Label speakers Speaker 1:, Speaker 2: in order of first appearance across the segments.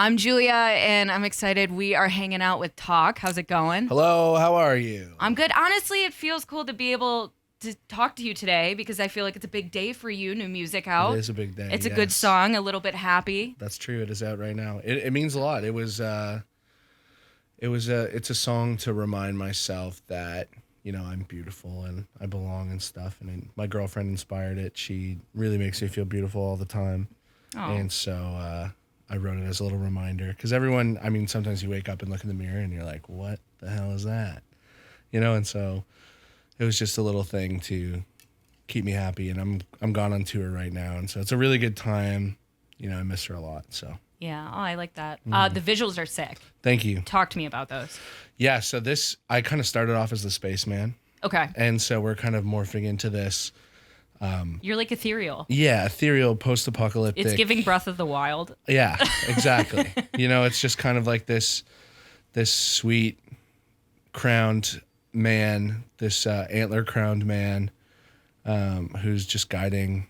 Speaker 1: I'm Julia, and I'm excited. We are hanging out with Talk. How's it going?
Speaker 2: Hello, how are you?
Speaker 1: I'm good. Honestly, it feels cool to be able to talk to you today because I feel like it's a big day for you. New music out.
Speaker 2: It is a big day.
Speaker 1: It's a good song. A little bit happy.
Speaker 2: That's true. It is out right now. It means a lot. It's a song to remind myself that I'm beautiful and I belong and stuff. And my girlfriend inspired it. She really makes me feel beautiful all the time.
Speaker 1: Oh.
Speaker 2: And so I wrote it as a little reminder because everyone. I mean, sometimes you wake up and look in the mirror and you're like, "What the hell is that?" And so it was just a little thing to keep me happy. And I'm gone on tour right now, and so it's a really good time. I miss her a lot. So
Speaker 1: Yeah. Oh, I like that. The visuals are sick.
Speaker 2: thank you.
Speaker 1: Talk to me about those.
Speaker 2: Yeah. So I kind of started off as the spaceman,
Speaker 1: Okay.
Speaker 2: and so we're kind of morphing into this.
Speaker 1: You're like ethereal.
Speaker 2: Yeah, ethereal, post-apocalyptic.
Speaker 1: It's giving Breath of the Wild.
Speaker 2: Yeah, exactly. It's just kind of like this sweet crowned man, this antler crowned man, who's just guiding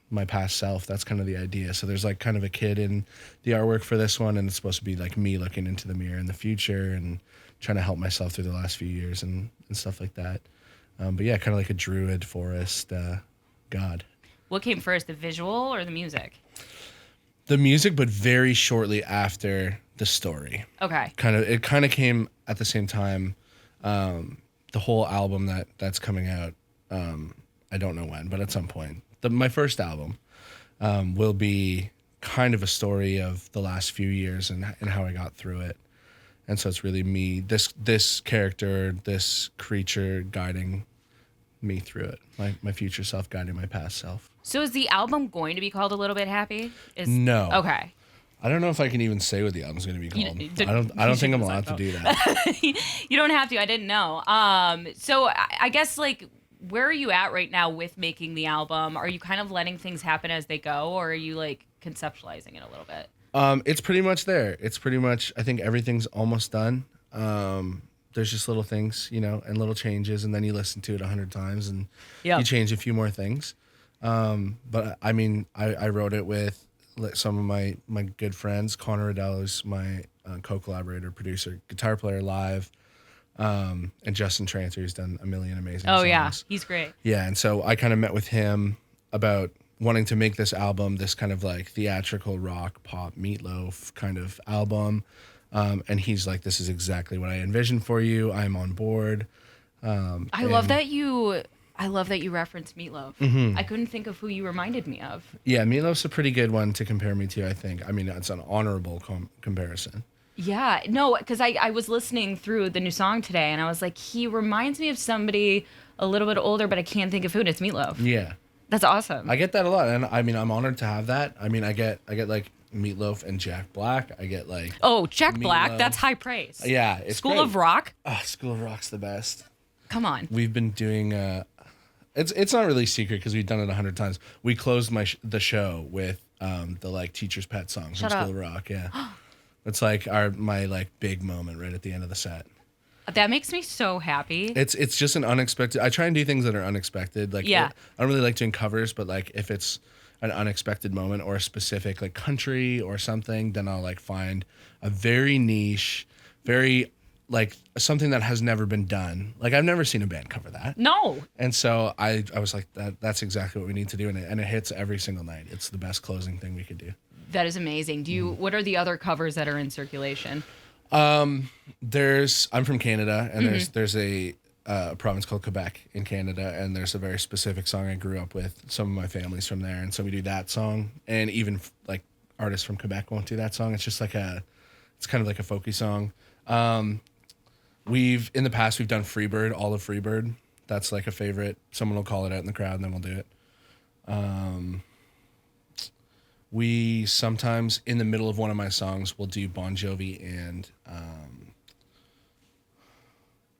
Speaker 2: my past self. That's kind of the idea. So there's like kind of a kid in the artwork for this one, and it's supposed to be like me looking into the mirror in the future and trying to help myself through the last few years and stuff like that. But yeah, kind of like a druid forest god.
Speaker 1: What came first, the visual or the music?
Speaker 2: The music, but very shortly after the story.
Speaker 1: Okay.
Speaker 2: It kind of came at the same time. The whole album that's coming out, I don't know when, but at some point. My first album will be kind of a story of the last few years and how I got through it. And so it's really me, this character, this creature guiding me through it. My future self guiding my past self.
Speaker 1: So is the album going to be called A Little Bit Happy?
Speaker 2: No.
Speaker 1: Okay.
Speaker 2: I don't know if I can even say what the album's going to be called.
Speaker 1: You
Speaker 2: I don't think I'm
Speaker 1: shouldn't
Speaker 2: allowed to
Speaker 1: decide,
Speaker 2: do that.
Speaker 1: You don't have to. I didn't know. So I guess like where are you at right now with making the album? Are you kind of letting things happen as they go, or are you like conceptualizing it a little bit?
Speaker 2: It's pretty much there. It's pretty much, I think everything's almost done. There's just little things, and little changes, and then you listen to it 100 times and you change a few more things. But I mean, I wrote it with some of my good friends. Connor Riddell is my co-collaborator, producer, guitar player live, and Justin Tranter, who's done a million amazing songs.
Speaker 1: Oh yeah, he's great.
Speaker 2: Yeah, and so I kind of met with him about wanting to make this album, this kind of like theatrical rock pop Meatloaf kind of album. And he's like, this is exactly what I envisioned for you. I'm on board.
Speaker 1: I love that you referenced Meatloaf.
Speaker 2: Mm-hmm.
Speaker 1: I couldn't think of who you reminded me of.
Speaker 2: Yeah, Meatloaf's a pretty good one to compare me to, I think. I mean, it's an honorable comparison.
Speaker 1: Yeah, no, because I was listening through the new song today, and I was like, he reminds me of somebody a little bit older, but I can't think of who, and it's Meatloaf.
Speaker 2: Yeah.
Speaker 1: That's awesome.
Speaker 2: I get that a lot, and I mean, I'm honored to have that. I mean, I get like Meatloaf and Jack Black. I get like
Speaker 1: Jack Black,
Speaker 2: Meatloaf.
Speaker 1: that's high praise.
Speaker 2: Yeah, it's
Speaker 1: School
Speaker 2: great.
Speaker 1: of Rock.
Speaker 2: Oh, School of Rock's the best.
Speaker 1: Come on.
Speaker 2: We've been doing it's not really secret because we've done it 100 times. We closed the show with the like Teacher's Pet song from School of Rock. Yeah, it's like my like big moment right at the end of the set.
Speaker 1: That makes me so happy.
Speaker 2: It's just an unexpected. I try and do things that are unexpected. Like
Speaker 1: Yeah.
Speaker 2: I don't really like doing covers, but like if it's an unexpected moment or a specific like country or something, then I'll like find a very niche, very like something that has never been done. Like I've never seen a band cover that.
Speaker 1: No.
Speaker 2: And so I was like, that's exactly what we need to do. And it hits every single night. It's the best closing thing we could do.
Speaker 1: That is amazing. What are the other covers that are in circulation?
Speaker 2: I'm from Canada, and there's a province called Quebec in Canada, and there's a very specific song I grew up with. Some of my family's from there, and so we do that song. And even like artists from Quebec won't do that song. It's just like it's kind of like a folky song. In the past we've done Freebird, all of Freebird. That's like a favorite. Someone will call it out in the crowd, and then we'll do it. We sometimes, in the middle of one of my songs, will do Bon Jovi and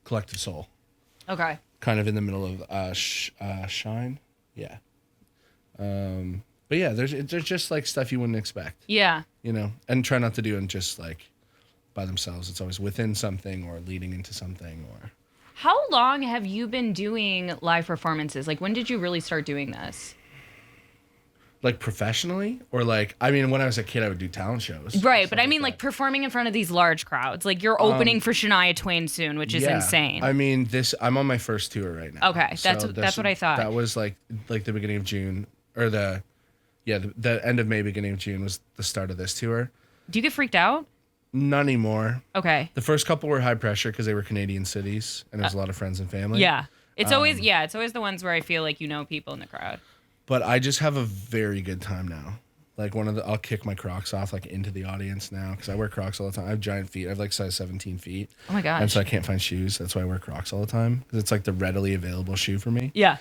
Speaker 2: Collective Soul.
Speaker 1: Okay.
Speaker 2: Kind of in the middle of Shine. Yeah. But yeah, there's just like stuff you wouldn't expect.
Speaker 1: Yeah.
Speaker 2: And try not to do it just like by themselves. It's always within something or leading into something or.
Speaker 1: How long have you been doing live performances? Like when did you really start doing this?
Speaker 2: Like professionally, or like, I mean, when I was a kid, I would do talent shows.
Speaker 1: Right,
Speaker 2: stuff
Speaker 1: but I mean, like
Speaker 2: that.
Speaker 1: performing in front of these large crowds. Like you're opening for Shania Twain soon, which is
Speaker 2: Yeah.
Speaker 1: insane.
Speaker 2: I mean, I'm on my first tour right now.
Speaker 1: Okay, that's what I thought.
Speaker 2: That was like the beginning of June, or the end of May, beginning of June was the start of this tour.
Speaker 1: Do you get freaked out?
Speaker 2: None anymore.
Speaker 1: Okay.
Speaker 2: The first couple were high pressure because they were Canadian cities, and there's a lot of friends and family.
Speaker 1: Yeah. It's always the ones where I feel like you know people in the crowd.
Speaker 2: But I just have a very good time now. Like I'll kick my Crocs off like into the audience now because I wear Crocs all the time. I have giant feet. I have like size 17 feet.
Speaker 1: Oh my gosh.
Speaker 2: And so I can't find shoes. That's why I wear Crocs all the time because it's like the readily available shoe for me.
Speaker 1: Yeah.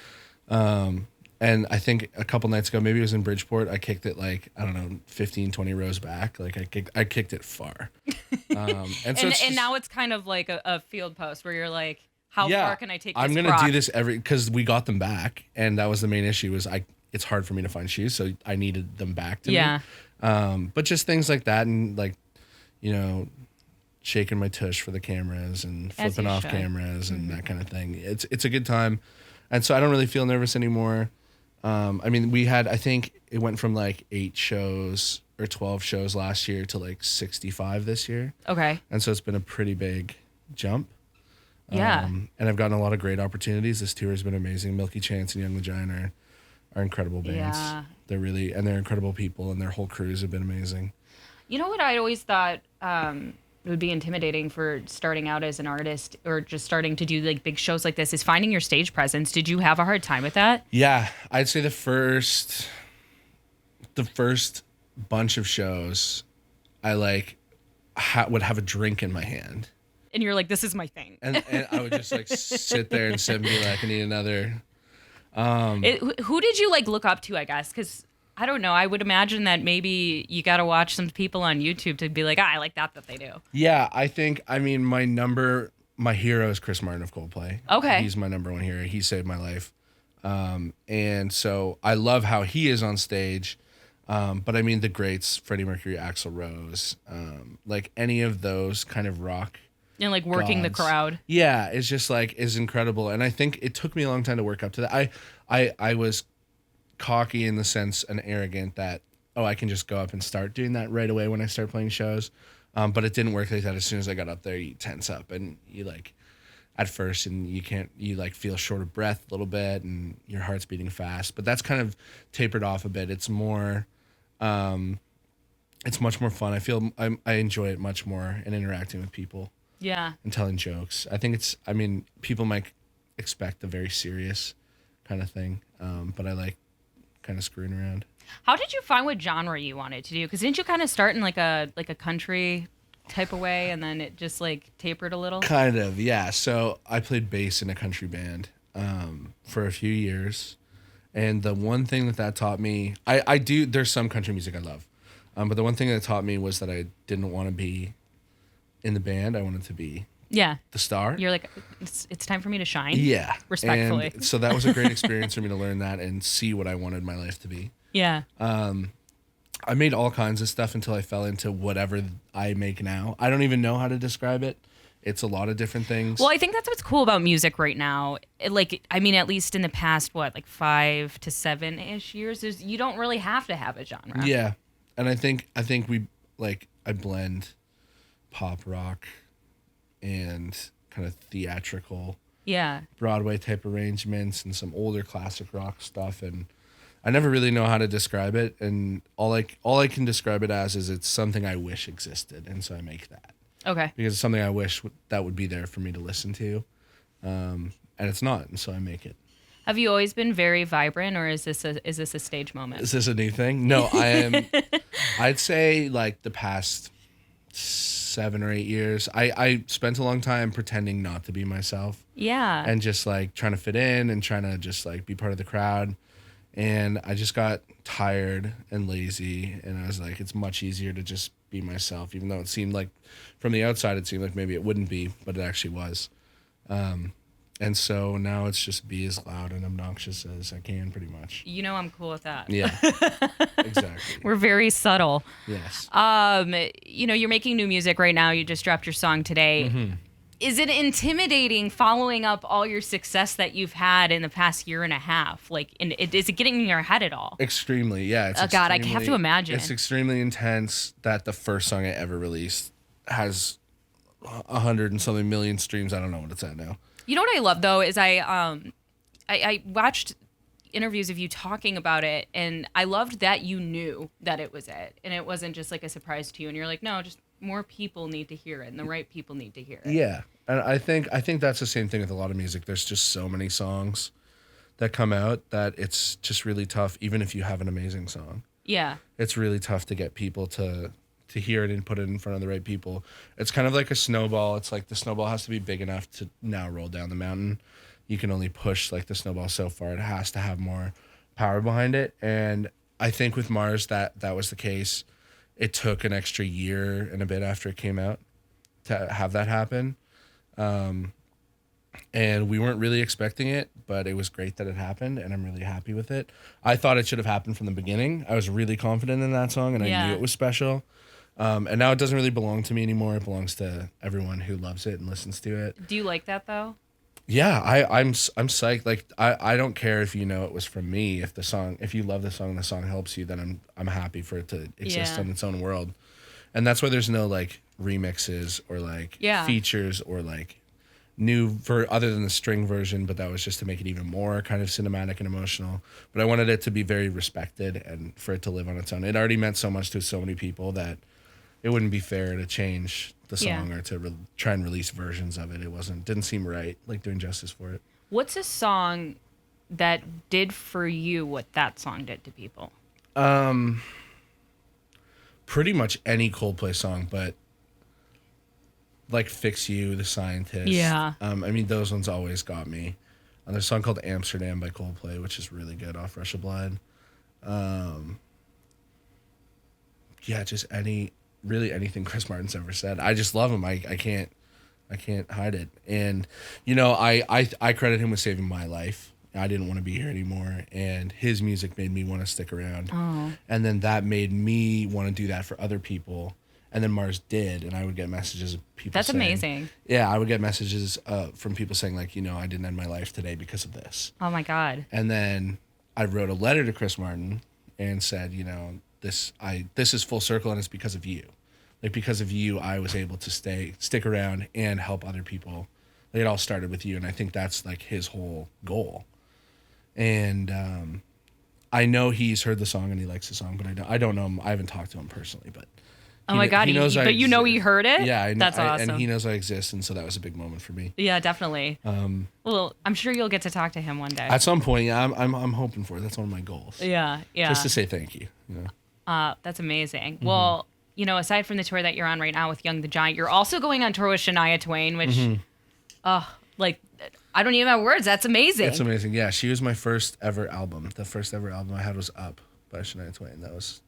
Speaker 2: And I think a couple nights ago, maybe it was in Bridgeport, I kicked it like, I don't know, 15, 20 rows back. Like I kicked it far.
Speaker 1: And now it's kind of like a field post where you're like, how far can I take this
Speaker 2: I'm going to
Speaker 1: Croc?
Speaker 2: do this because we got them back. And that was the main issue was it's hard for me to find shoes. So I needed them back to me. But just things like that and like, you know, shaking my tush for the cameras and flipping off cameras and that kind of thing. It's a good time. And so I don't really feel nervous anymore. I mean, I think it went from like 8 shows or 12 shows last year to like 65 this year.
Speaker 1: Okay.
Speaker 2: And so it's been a pretty big jump.
Speaker 1: Yeah.
Speaker 2: And I've gotten a lot of great opportunities. This tour has been amazing. Milky Chance and Young Vagina are incredible bands.
Speaker 1: Yeah.
Speaker 2: They're incredible people, and their whole crews have been amazing.
Speaker 1: You know what I always thought would be intimidating for starting out as an artist or just starting to do like big shows like this is finding your stage presence. Did you have a hard time with that?
Speaker 2: Yeah, I'd say the first bunch of shows, I like would have a drink in my hand.
Speaker 1: And you're like, this is my thing.
Speaker 2: And I would just like sit there and sip and be like, I need another.
Speaker 1: Who did you like look up to, I guess? Because I don't know. I would imagine that maybe you got to watch some people on YouTube to be like, I like that they do.
Speaker 2: Yeah, I mean, my hero is Chris Martin of Coldplay.
Speaker 1: Okay.
Speaker 2: He's my number one hero. He saved my life. And so I love how he is on stage. But I mean, the greats, Freddie Mercury, Axl Rose, like any of those kind of rock.
Speaker 1: And like working the crowd.
Speaker 2: Yeah, it's just like is incredible. And I think it took me a long time to work up to that. I was cocky in the sense and arrogant that, I can just go up and start doing that right away when I start playing shows. But it didn't work like that. As soon as I got up there, you tense up and you like at first and you like feel short of breath a little bit and your heart's beating fast. But that's kind of tapered off a bit. It's more, it's much more fun. I enjoy it much more and interacting with people.
Speaker 1: Yeah.
Speaker 2: And telling jokes. I think people might expect a very serious kind of thing. But I like kind of screwing around.
Speaker 1: How did you find what genre you wanted to do? Because didn't you kind of start in like a country type of way and then it just like tapered a little?
Speaker 2: Kind of, yeah. So I played bass in a country band for a few years. And the one thing that taught me, there's some country music I love. But the one thing that taught me was that I didn't want to be in the band. I wanted to be the star.
Speaker 1: You're like, it's time for me to shine.
Speaker 2: Yeah.
Speaker 1: Respectfully.
Speaker 2: And so that was a great experience for me to learn that and see what I wanted my life to be.
Speaker 1: Yeah.
Speaker 2: I made all kinds of stuff until I fell into whatever I make now. I don't even know how to describe it. It's a lot of different things.
Speaker 1: Well, I think that's what's cool about music right now. At least in the past, 5 to 7-ish years, you don't really have to have a genre.
Speaker 2: Yeah. And I think I blend pop rock and kind of theatrical Broadway type arrangements and some older classic rock stuff, and I never really know how to describe it, and all I can describe it as is it's something I wish existed, and so I make that.
Speaker 1: Okay.
Speaker 2: Because it's something I wish that would be there for me to listen to, and it's not, and so I make it.
Speaker 1: Have you always been very vibrant, or is this a stage moment?
Speaker 2: Is this a new thing? No, I am. I'd say like the past 7 or 8 years, I spent a long time pretending not to be myself.
Speaker 1: Yeah.
Speaker 2: And just like trying to fit in and trying to just like be part of the crowd. And I just got tired and lazy. And I was like, it's much easier to just be myself, even though it seemed like from the outside, it seemed like maybe it wouldn't be, but it actually was. And so now it's just be as loud and obnoxious as I can, pretty much.
Speaker 1: You know I'm cool with that.
Speaker 2: Yeah, exactly.
Speaker 1: We're very subtle.
Speaker 2: Yes.
Speaker 1: You're making new music right now. You just dropped your song today.
Speaker 2: Mm-hmm.
Speaker 1: Is it intimidating following up all your success that you've had in the past year and a half? Like, is it getting in your head at all?
Speaker 2: Extremely, yeah. It's
Speaker 1: God, I have to imagine.
Speaker 2: It's extremely intense that the first song I ever released has 100 and something million streams. I don't know what it's at now.
Speaker 1: You know what I love though is I watched interviews of you talking about it, and I loved that you knew that it was it, and it wasn't just like a surprise to you. And you're like, no, just more people need to hear it, and the right people need to hear it.
Speaker 2: Yeah, and I think that's the same thing with a lot of music. There's just so many songs that come out that it's just really tough, even if you have an amazing song.
Speaker 1: Yeah.
Speaker 2: It's really tough to get people to hear it and put it in front of the right people. It's kind of like a snowball. It's like the snowball has to be big enough to now roll down the mountain. You can only push like the snowball so far. It has to have more power behind it. And I think with Mars that was the case. It took an extra year and a bit after it came out to have that happen. And we weren't really expecting it, but it was great that it happened, and I'm really happy with it. I thought it should have happened from the beginning. I was really confident in that song, and I knew it was special. And now it doesn't really belong to me anymore. It belongs to everyone who loves it and listens to it.
Speaker 1: Do you like that though?
Speaker 2: Yeah, I'm psyched. Like I don't care if you know it was from me. If you love the song and the song helps you, then I'm happy for it to exist in its own world. And that's why there's no like remixes or like features or like other than the string version, but that was just to make it even more kind of cinematic and emotional. But I wanted it to be very respected and for it to live on its own. It already meant so much to so many people that it wouldn't be fair to change the song or to try and release versions of it. Didn't seem right, like doing justice for it.
Speaker 1: What's a song that did for you what that song did to people?
Speaker 2: Pretty much any Coldplay song, but like Fix You, The Scientist.
Speaker 1: Yeah.
Speaker 2: I mean, those ones always got me. There's a song called Amsterdam by Coldplay, which is really good off Rush of Blood. Yeah, just anything Chris Martin's ever said. I just love him. I can't hide it. And you know, I credit him with saving my life. I didn't want to be here anymore, and his music made me want to stick around.
Speaker 1: Oh.
Speaker 2: And then that made me want to do that for other people. And then Mars did, and I would get messages of people.
Speaker 1: That's
Speaker 2: saying,
Speaker 1: amazing.
Speaker 2: Yeah, I would get messages from people saying like, you know, I didn't end my life today because of this.
Speaker 1: Oh my God.
Speaker 2: And then I wrote a letter to Chris Martin and said, you know, this is full circle, and it's because of you. Like, because of you, I was able to stick around and help other people. Like, it all started with you, and I think that's like his whole goal. And I know he's heard the song and he likes the song, but I don't know him. I haven't talked to him personally, but
Speaker 1: oh my God,
Speaker 2: he knows
Speaker 1: but you know he heard it?
Speaker 2: Yeah,
Speaker 1: that's awesome.
Speaker 2: And he knows I exist, and so that was a big moment for me.
Speaker 1: Yeah, definitely. Well, I'm sure you'll get to talk to him one day.
Speaker 2: At some point, yeah, I'm hoping for it. That's one of my goals.
Speaker 1: Yeah.
Speaker 2: Just to say thank you. You know?
Speaker 1: That's amazing. Mm-hmm. Well, you know, aside from the tour that you're on right now with Young the Giant, you're also going on tour with Shania Twain, which, like, I don't even have words. That's amazing.
Speaker 2: It's amazing. Yeah, she was my first ever album. The first ever album I had was Up by Shania Twain. That was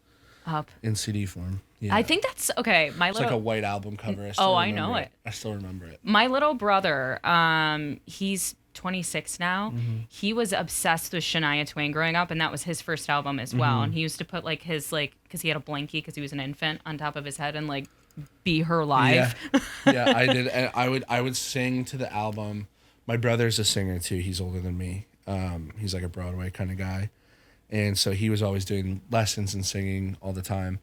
Speaker 1: Up
Speaker 2: in CD form. Yeah.
Speaker 1: I think that's okay.
Speaker 2: It's like a white album cover.
Speaker 1: I know it.
Speaker 2: I still remember it.
Speaker 1: My little brother, he's 26 now. Mm-hmm. He was obsessed with Shania Twain growing up, and that was his first album as well. Mm-hmm. And he used to put like his because he had a blankie because he was an infant on top of his head and like be her live.
Speaker 2: Yeah, I did. And I would sing to the album. My brother's a singer too. He's older than me. He's like a Broadway kind of guy. And so he was always doing lessons and singing all the time.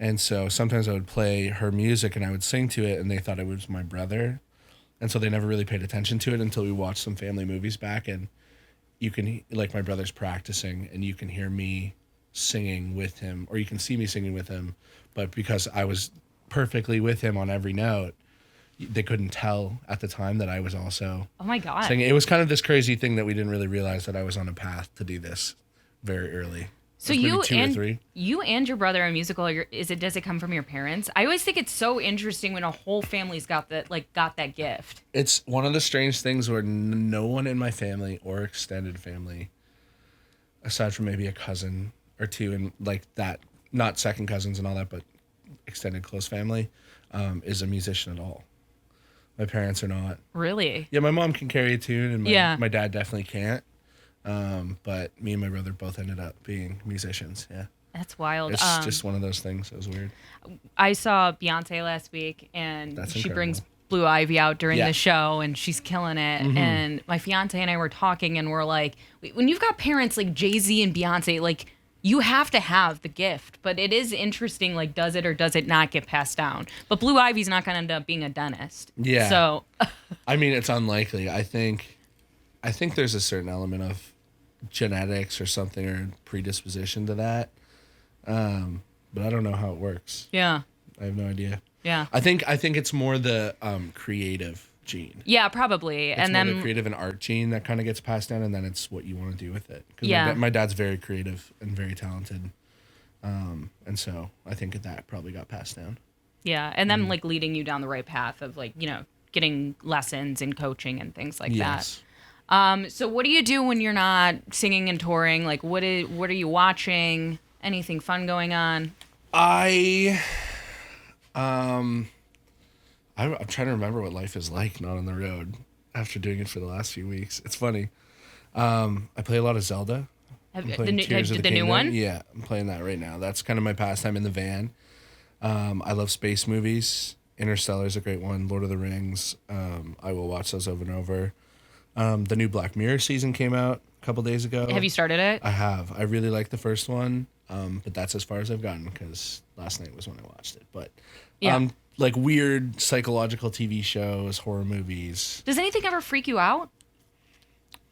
Speaker 2: And so sometimes I would play her music and I would sing to it, and they thought it was my brother. And so they never really paid attention to it until we watched some family movies back, and you can, like, my brother's practicing and you can hear me singing with him, or you can see me singing with him. But because I was perfectly with him on every note, they couldn't tell at the time that I was also
Speaker 1: oh my God
Speaker 2: singing. It was kind of this crazy thing that we didn't really realize that I was on a path to do this very early.
Speaker 1: So you and your brother are musical. Does it come from your parents? I always think it's so interesting when a whole family's got that gift.
Speaker 2: It's one of the strange things where no one in my family or extended family, aside from maybe a cousin or two and like that, not second cousins and all that, but extended close family, is a musician at all. My parents are not.
Speaker 1: Really?
Speaker 2: Yeah, my mom can carry a tune, and my dad definitely can't. But me and my brother both ended up being musicians. Yeah.
Speaker 1: That's wild.
Speaker 2: It's just one of those things. It was weird.
Speaker 1: I saw Beyonce last week, and
Speaker 2: That's
Speaker 1: she
Speaker 2: incredible.
Speaker 1: brings Blue Ivy out during
Speaker 2: Yeah.
Speaker 1: the show, and she's killing it. And my fiance and I were talking, and we're like, when you've got parents like Jay-Z and Beyonce, like, you have to have the gift. But it is interesting, like, does it or does it not get passed down? But Blue Ivy's not going to end up being a dentist.
Speaker 2: Yeah.
Speaker 1: So,
Speaker 2: I mean, it's unlikely. I think there's a certain element of genetics or something or predisposition to that. But I don't know how it works.
Speaker 1: yeah.
Speaker 2: I have no idea.
Speaker 1: Yeah.
Speaker 2: I think it's more the creative gene.
Speaker 1: Yeah, probably.
Speaker 2: It's
Speaker 1: And
Speaker 2: more
Speaker 1: then
Speaker 2: the creative and art gene that kind of gets passed down, and then it's what you want to do with it. 'Cause
Speaker 1: Yeah.
Speaker 2: my dad's very creative and very talented, and so I think that probably got passed down.
Speaker 1: yeah, and then like leading you down the right path of like, getting lessons and coaching and things like
Speaker 2: Yes.
Speaker 1: that. So what do you do when you're not singing and touring? Like what are you watching? Anything fun going on?
Speaker 2: I'm trying to remember what life is like not on the road after doing it for the last few weeks. It's funny. I play a lot of Zelda.
Speaker 1: Have
Speaker 2: I'm
Speaker 1: the
Speaker 2: playing
Speaker 1: new,
Speaker 2: Tears of
Speaker 1: the
Speaker 2: the
Speaker 1: new
Speaker 2: Kingdom.
Speaker 1: one?
Speaker 2: Yeah, I'm playing that right now. That's kind of my pastime in the van. I love space movies. Interstellar is a great one. Lord of the Rings. I will watch those over and over. The new Black Mirror season came out a couple days ago.
Speaker 1: Have you started it?
Speaker 2: I have. I really like the first one, but that's as far as I've gotten because last night was when I watched it. But
Speaker 1: Yeah.
Speaker 2: like weird psychological TV shows, horror movies,
Speaker 1: Does anything ever freak you out?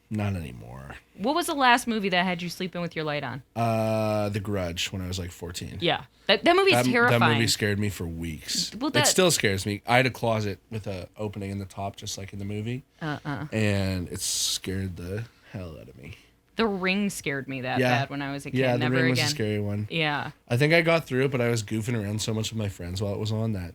Speaker 2: not anymore.
Speaker 1: What was the last movie that had you sleeping with your light on?
Speaker 2: The Grudge when I was like 14.
Speaker 1: Yeah. That movie's terrifying.
Speaker 2: That movie scared me for weeks.
Speaker 1: Well,
Speaker 2: It still scares me. I had a closet with a opening in the top, just like in the movie, and it scared the hell out of me.
Speaker 1: The Ring scared me that bad when I was a kid.
Speaker 2: Yeah, The
Speaker 1: Never
Speaker 2: Ring
Speaker 1: again.
Speaker 2: was a scary one.
Speaker 1: Yeah.
Speaker 2: I think I got through it, but I was goofing around so much with my friends while it was on that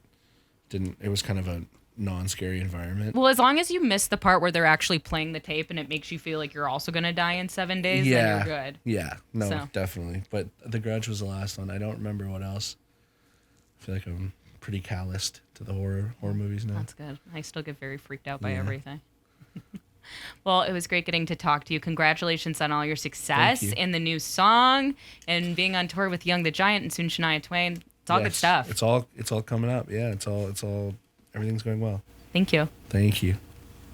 Speaker 2: it was kind of a non-scary environment.
Speaker 1: Well, as long as you miss the part where they're actually playing the tape and it makes you feel like you're also going to die in 7 days, then you're good.
Speaker 2: Yeah, no,
Speaker 1: So.
Speaker 2: definitely. But The Grudge was the last one. I don't remember what else. I feel like I'm pretty calloused to the horror movies now.
Speaker 1: That's good. I still get very freaked out by everything. Well, it was great getting to talk to you. Congratulations on all your success
Speaker 2: Thank you.
Speaker 1: in the new song and being on tour with Young the Giant and soon Shania Twain. It's all good
Speaker 2: Yes,
Speaker 1: stuff.
Speaker 2: It's all coming up. Yeah, it's all everything's going well.
Speaker 1: Thank you.
Speaker 2: Thank you.